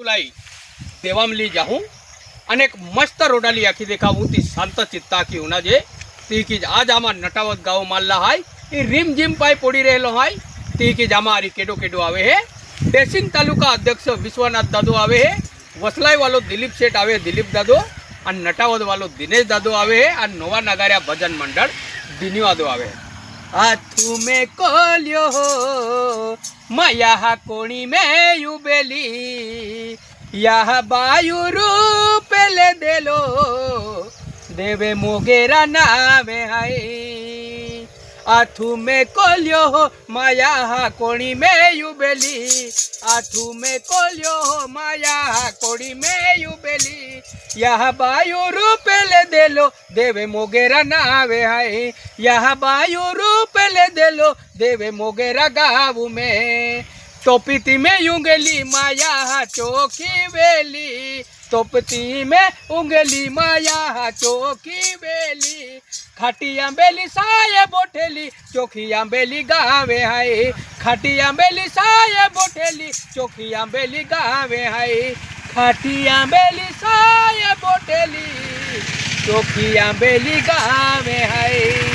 तुलाई देवामली जाऊँ अनेक मस्त रोडाली आखी देखावू ती शांत चित्ता की होना जे ती की आज आमा नटावत गाँव माल्ला हाय ई रिम जिम पाई पड़ी रहेलो हाय ती की जामा आरी केडो केडो आवे है टेसिंग तालुका अध्यक्ष विश्वनाथ दादो आवे है वसलाई वालो दिलीप सेठ आवे दिलीप दादो और नटावत वालो दिनेश दादो आवे है और नोवा नगारिया भजन मंडल दिनिवादो आवे हाथू में कोलियो माया कोणी में युबेली यह बायु रूप ले देलो देवे मोगेरा नावे हाय आठू में कोलियो माया कोणी में युबेली आठू में कोलियो माया कोणी में युबेली यह बायु रूप ले देलो देवे मोगेरा नावे हाय यह बायु रूप ले देलो देवे मोगेरा गाँव में तोपती में उंगली माया चौकी बेली तोपती में उंगली माया चौकी बेली खाटिया बेली साये बोठेली चोखिया बेली गावे हाय खाटिया बेली साये बोठेली चोखिया बेली गावे हाय खाटिया बेली साये बोठेली चोखिया बेली गावे हाय।